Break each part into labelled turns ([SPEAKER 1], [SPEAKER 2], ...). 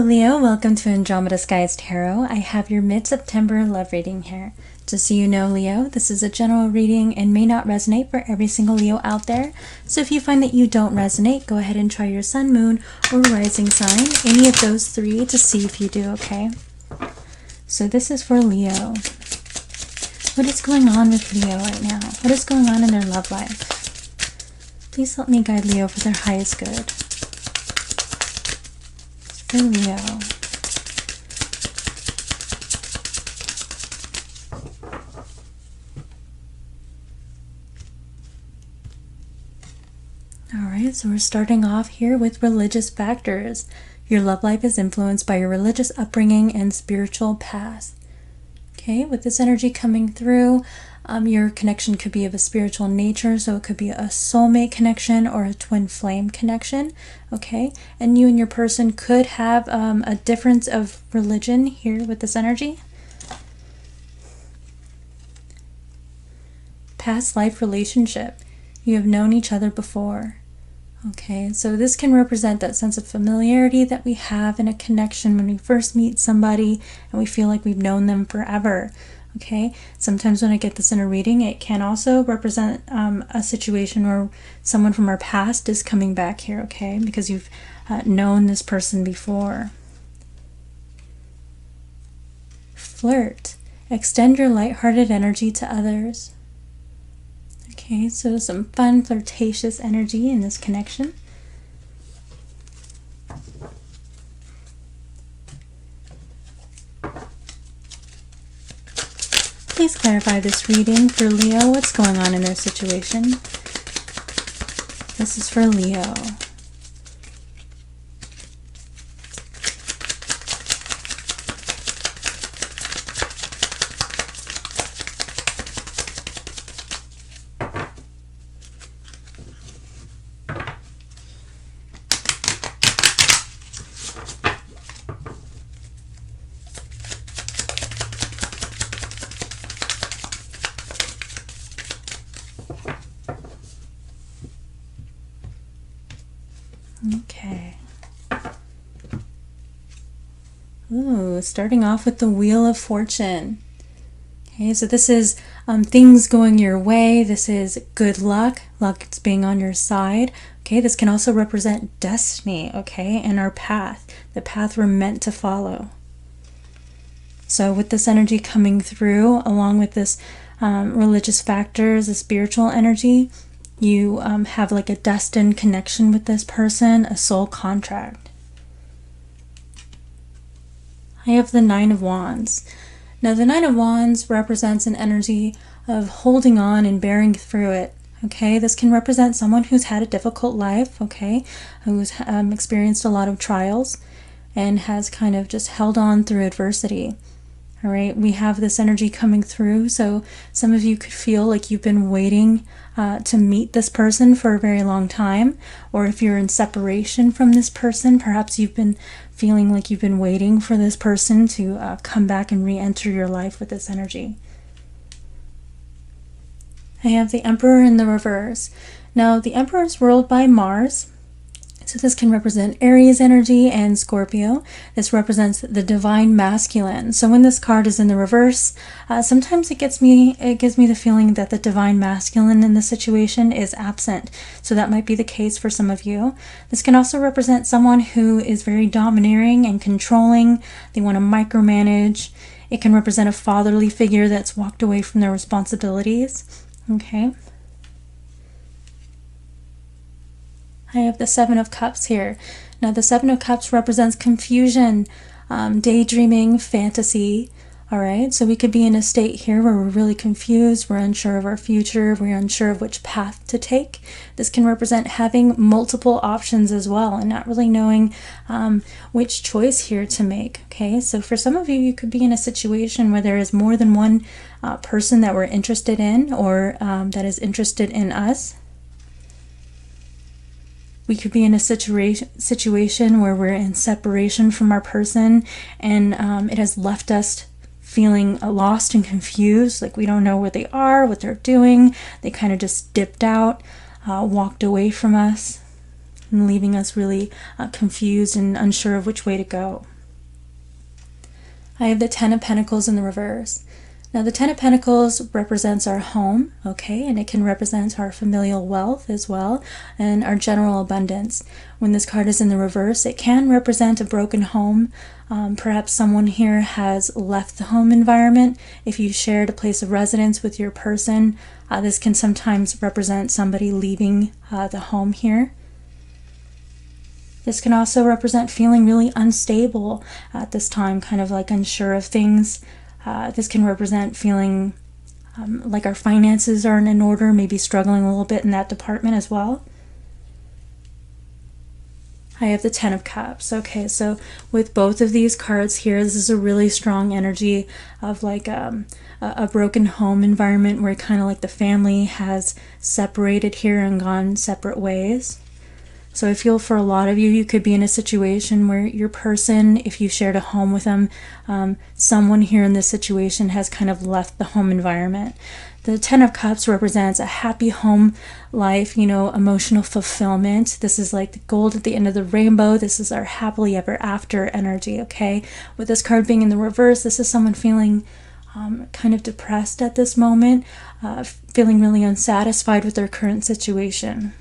[SPEAKER 1] Leo, welcome to Andromeda Skies Tarot. I have your mid-September love reading here. Just so you know, Leo, this is a general reading and may not resonate for every single Leo out there. So if you find that you don't resonate, go ahead and try your sun, moon, or rising sign, any of those three, to see if you do, okay? So this is for Leo. What is going on with Leo right now? What is going on in their love life? Please help me guide Leo for their highest good. For Leo. Alright, so we're starting off here with religious factors. Your love life is influenced by your religious upbringing and spiritual past. Okay, with this energy coming through, your connection could be of a spiritual nature, so it could be a soulmate connection or a twin flame connection, okay? And you and your person could have a difference of religion here with this energy. Past life relationship. You have known each other before. Okay, so this can represent that sense of familiarity that we have in a connection when we first meet somebody and we feel like we've known them forever. Okay, sometimes when I get this in a reading, it can also represent a situation where someone from our past is coming back here, okay, because you've known this person before. Flirt. Extend your lighthearted energy to others. Okay, so some fun, flirtatious energy in this connection. Please clarify this reading for Leo. What's going on in their situation? This is for Leo. Okay. Ooh, starting off with the Wheel of Fortune. Okay, so this is things going your way. This is good luck. Luck is being on your side. Okay, this can also represent destiny, okay, and our path. The path we're meant to follow. So with this energy coming through, along with this religious factors, the spiritual energy, you have like a destined connection with this person, a soul contract. I have the Nine of Wands. Now the Nine of Wands represents an energy of holding on and bearing through it. Okay, this can represent someone who's had a difficult life, okay, who's experienced a lot of trials and has kind of just held on through adversity. All right, we have this energy coming through, so some of you could feel like you've been waiting to meet this person for a very long time, or if you're in separation from this person, perhaps you've been feeling like you've been waiting for this person to come back and re-enter your life with this energy. I have the Emperor in the reverse. Now, the Emperor is ruled by Mars. So this can represent Aries energy and Scorpio. This represents the divine masculine. So when this card is in the reverse, sometimes it gives me the feeling that the divine masculine in the situation is absent. So that might be the case for some of you. This can also represent someone who is very domineering and controlling. They want to micromanage. It can represent a fatherly figure that's walked away from their responsibilities. Okay. I have the Seven of Cups here. Now the Seven of Cups represents confusion, daydreaming, fantasy. All right, so we could be in a state here where we're really confused, we're unsure of our future, we're unsure of which path to take. This can represent having multiple options as well and not really knowing which choice here to make. Okay, so for some of you, you could be in a situation where there is more than one person that we're interested in or that is interested in us. We could be in a situation where we're in separation from our person and it has left us feeling lost and confused, like we don't know where they are, what they're doing. They kind of just dipped out, walked away from us, and leaving us really confused and unsure of which way to go. I have the Ten of Pentacles in the reverse. Now the Ten of Pentacles represents our home, okay, and it can represent our familial wealth as well, and our general abundance. When this card is in the reverse, it can represent a broken home. Perhaps someone here has left the home environment. If you shared a place of residence with your person, this can sometimes represent somebody leaving the home here. This can also represent feeling really unstable at this time, kind of like unsure of things. This can represent feeling like our finances aren't in order, maybe struggling a little bit in that department as well. I have the Ten of Cups. Okay, so with both of these cards here, this is a really strong energy of like a broken home environment where kind of like the family has separated here and gone separate ways. So I feel for a lot of you, you could be in a situation where your person, if you shared a home with them, someone here in this situation has kind of left the home environment. The Ten of Cups represents a happy home life, you know, emotional fulfillment. This is like the gold at the end of the rainbow. This is our happily ever after energy, okay? With this card being in the reverse, this is someone feeling kind of depressed at this moment, feeling really unsatisfied with their current situation.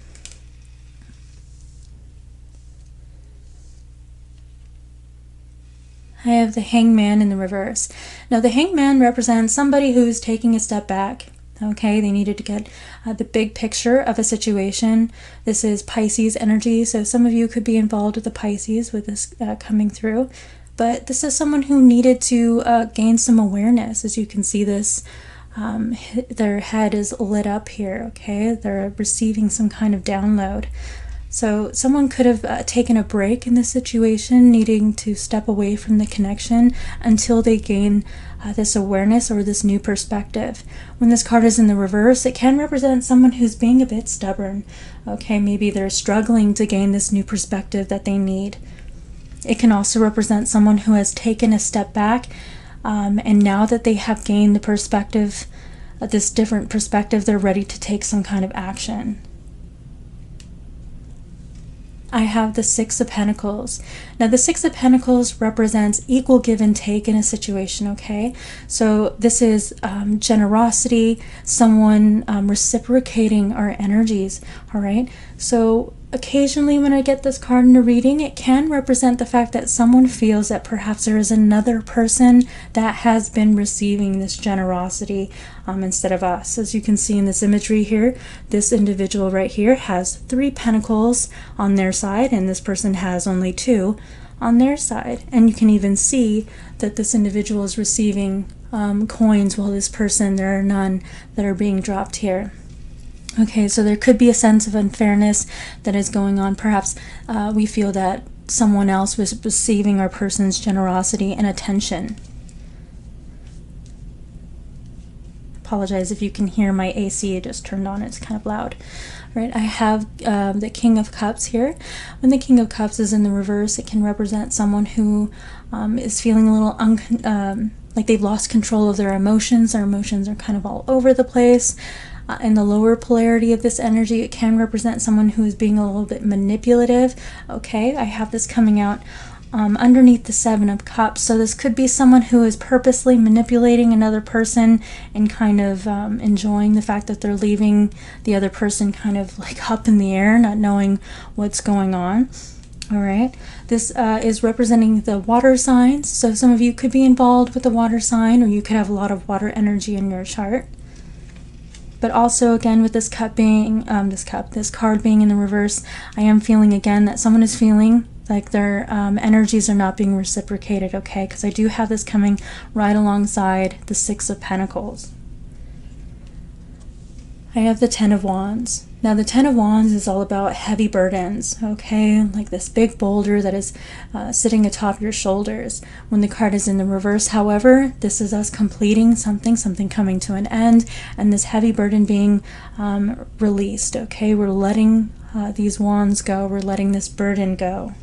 [SPEAKER 1] I have the Hangman in the reverse. Now the Hangman represents somebody who's taking a step back. Okay, they needed to get the big picture of a situation. This is Pisces energy, so some of you could be involved with the Pisces with this coming through. But this is someone who needed to gain some awareness. As you can see, this their head is lit up here. Okay, they're receiving some kind of download. So someone could have taken a break in this situation, needing to step away from the connection until they gain this awareness or this new perspective. When this card is in the reverse, it can represent someone who's being a bit stubborn. Okay, maybe they're struggling to gain this new perspective that they need. It can also represent someone who has taken a step back, and now that they have gained the perspective, this different perspective, they're ready to take some kind of action. I have the Six of Pentacles. Now the Six of Pentacles represents equal give and take in a situation, okay? So this is generosity, someone reciprocating our energies, all right? So occasionally when I get this card in a reading, it can represent the fact that someone feels that perhaps there is another person that has been receiving this generosity instead of us. As you can see in this imagery here, this individual right here has 3 pentacles on their side, and this person has only 2 on their side. And you can even see that this individual is receiving coins, while this person, there are none that are being dropped here. Okay, so there could be a sense of unfairness that is going on. Perhaps we feel that someone else was receiving our person's generosity and attention. Apologize if you can hear my AC, it just turned on, it's kind of loud. Right, I have the King of Cups here. When the King of Cups is in the reverse, it can represent someone who is feeling a little like they've lost control of their emotions. Their emotions are kind of all over the place. In the lower polarity of this energy, it can represent someone who is being a little bit manipulative. Okay, I have this coming out underneath the Seven of Cups. So this could be someone who is purposely manipulating another person and kind of enjoying the fact that they're leaving the other person kind of like up in the air, not knowing what's going on. All right, this is representing the water signs. So some of you could be involved with the water sign, or you could have a lot of water energy in your chart. But also, again, with this cup being, this card being in the reverse, I am feeling again that someone is feeling like their energies are not being reciprocated, okay? Because I do have this coming right alongside the Six of Pentacles. I have the Ten of Wands. Now the Ten of Wands is all about heavy burdens, okay? Like this big boulder that is sitting atop your shoulders. When the card is in the reverse, however, this is us completing something coming to an end, and this heavy burden being released, okay? We're letting these wands go. We're letting this burden go.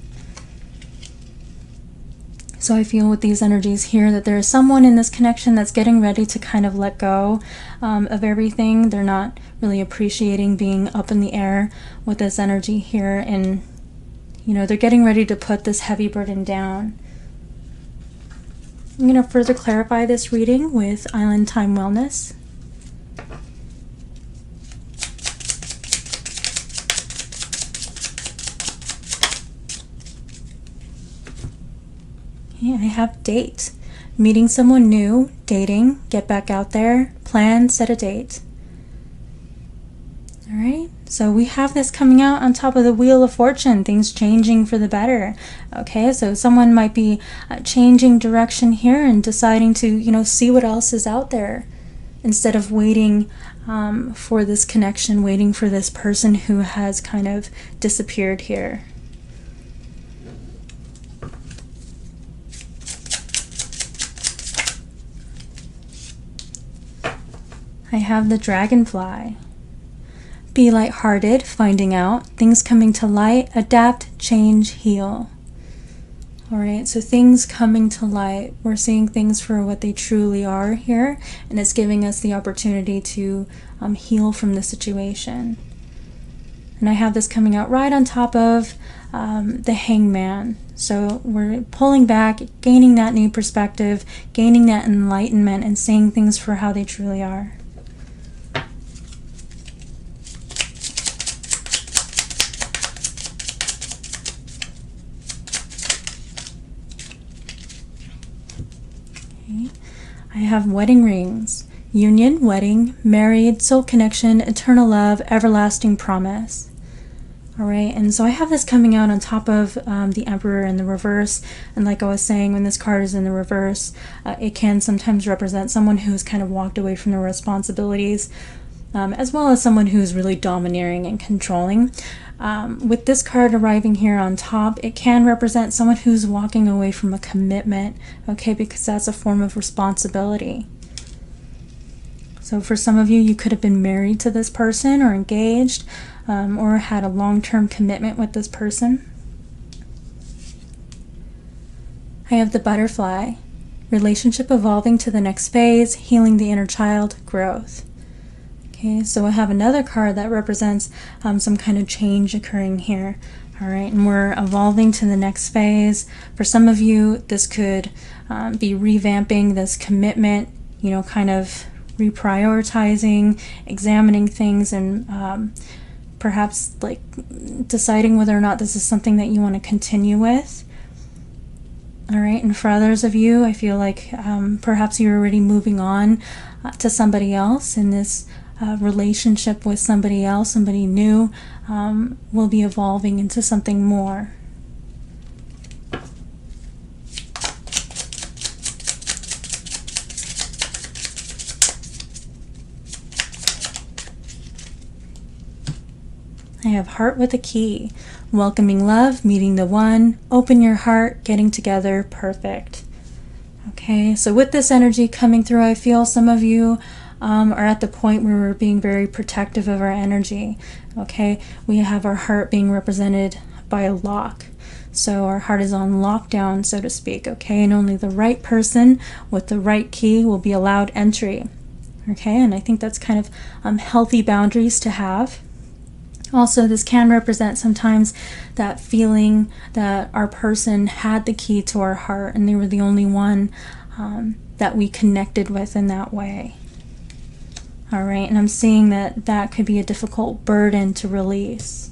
[SPEAKER 1] So I feel with these energies here that there is someone in this connection that's getting ready to kind of let go of everything. They're not really appreciating being up in the air with this energy here, and you know, they're getting ready to put this heavy burden down. I'm going to further clarify this reading with Island Time Wellness. Okay, I have date. Meeting someone new, dating, get back out there, plan, set a date. All right, so we have this coming out on top of the Wheel of Fortune, things changing for the better. Okay, so someone might be changing direction here and deciding to, see what else is out there instead of waiting for this connection, waiting for this person who has kind of disappeared here. I have the Dragonfly. Be lighthearted, finding out, things coming to light, adapt, change, heal. All right, so things coming to light. We're seeing things for what they truly are here, and it's giving us the opportunity to heal from the situation. And I have this coming out right on top of the Hangman. So we're pulling back, gaining that new perspective, gaining that enlightenment, and seeing things for how they truly are. I have wedding rings, union, wedding, married, soul connection, eternal love, everlasting promise. All right, and so I have this coming out on top of the Emperor in the reverse. And like I was saying, when this card is in the reverse, it can sometimes represent someone who's kind of walked away from their responsibilities, as well as someone who's really domineering and controlling. With this card arriving here on top, it can represent someone who's walking away from a commitment, okay, because that's a form of responsibility. So for some of you, you could have been married to this person or engaged, or had a long-term commitment with this person. I have the Butterfly. Relationship evolving to the next phase, healing the inner child, growth. Okay, so I have another card that represents some kind of change occurring here. All right, and we're evolving to the next phase. For some of you, this could be revamping this commitment, kind of reprioritizing, examining things, and perhaps like deciding whether or not this is something that you want to continue with. All right, and for others of you, I feel like perhaps you're already moving on to somebody else, and this relationship with somebody else, somebody new, will be evolving into something more. I have Heart with a Key. Welcoming love, meeting the one, open your heart, getting together, perfect. Okay, so with this energy coming through, I feel some of you are at the point where we're being very protective of our energy. Okay, we have our heart being represented by a lock. So our heart is on lockdown, so to speak. Okay, and only the right person with the right key will be allowed entry. Okay, and I think that's kind of healthy boundaries to have. Also, this can represent sometimes that feeling that our person had the key to our heart and they were the only one that we connected with in that way. All right, and I'm seeing that that could be a difficult burden to release.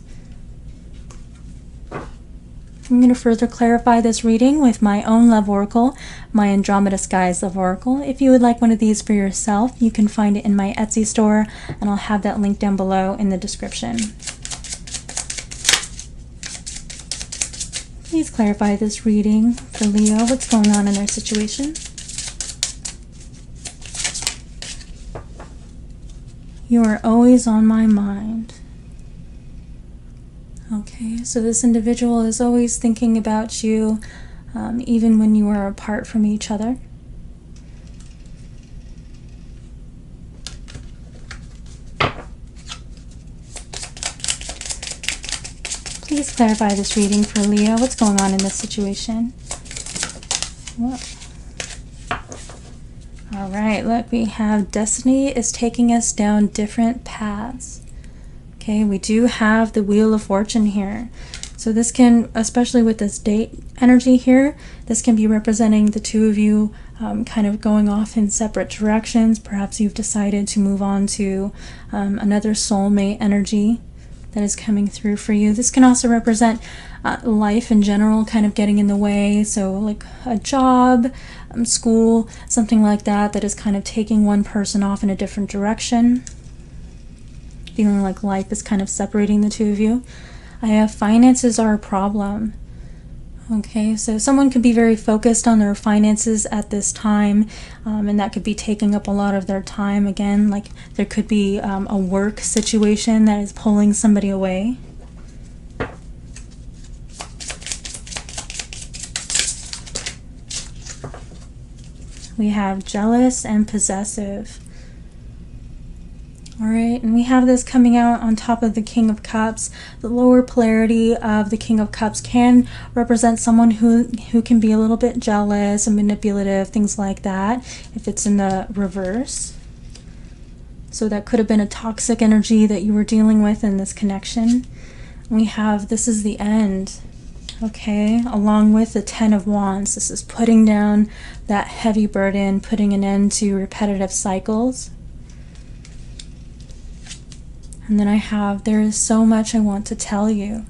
[SPEAKER 1] I'm going to further clarify this reading with my own love oracle, my Andromeda Skies love oracle. If you would like one of these for yourself, you can find it in my Etsy store, and I'll have that link down below in the description. Please clarify this reading for Leo. What's going on in their situation? You are always on my mind. Okay, so this individual is always thinking about you, even when you are apart from each other. Please clarify this reading for Leo. What's going on in this situation? Whoa. All right, look, we have destiny is taking us down different paths. Okay, we do have the Wheel of Fortune here. So this can, especially with this date energy here, this can be representing the two of you kind of going off in separate directions. Perhaps you've decided to move on to another soulmate energy that is coming through for you. This can also represent life in general kind of getting in the way. So like a job, school, something like that, that is kind of taking one person off in a different direction. Feeling like life is kind of separating the two of you. I have finances are a problem. Okay, so someone could be very focused on their finances at this time, and that could be taking up a lot of their time. Again, like there could be a work situation that is pulling somebody away. We have jealous and possessive. All right, and we have this coming out on top of the King of Cups. The lower polarity of the King of Cups can represent someone who can be a little bit jealous and manipulative, things like that, if it's in the reverse. So that could have been a toxic energy that you were dealing with in this connection. We have, this is the end, okay, along with the Ten of Wands. This is putting down that heavy burden, putting an end to repetitive cycles. And then I have, there is so much I want to tell you.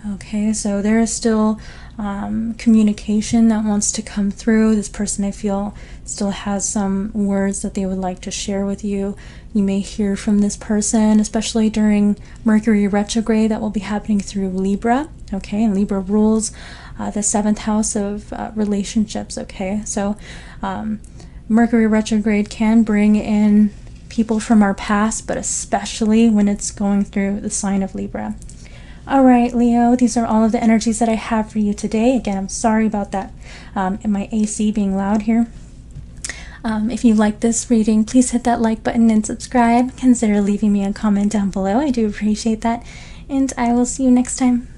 [SPEAKER 1] Okay, so there is still communication that wants to come through. This person, I feel, still has some words that they would like to share with you. You may hear from this person, especially during Mercury retrograde that will be happening through Libra. Okay, and Libra rules the 7th house of relationships. Okay, so Mercury retrograde can bring in people from our past, but especially when it's going through the sign of Libra. All right, Leo, these are all of the energies that I have for you today. Again, I'm sorry about that and my AC being loud here. If you like this reading, please hit that like button and subscribe. Consider leaving me a comment down below. I do appreciate that. And I will see you next time.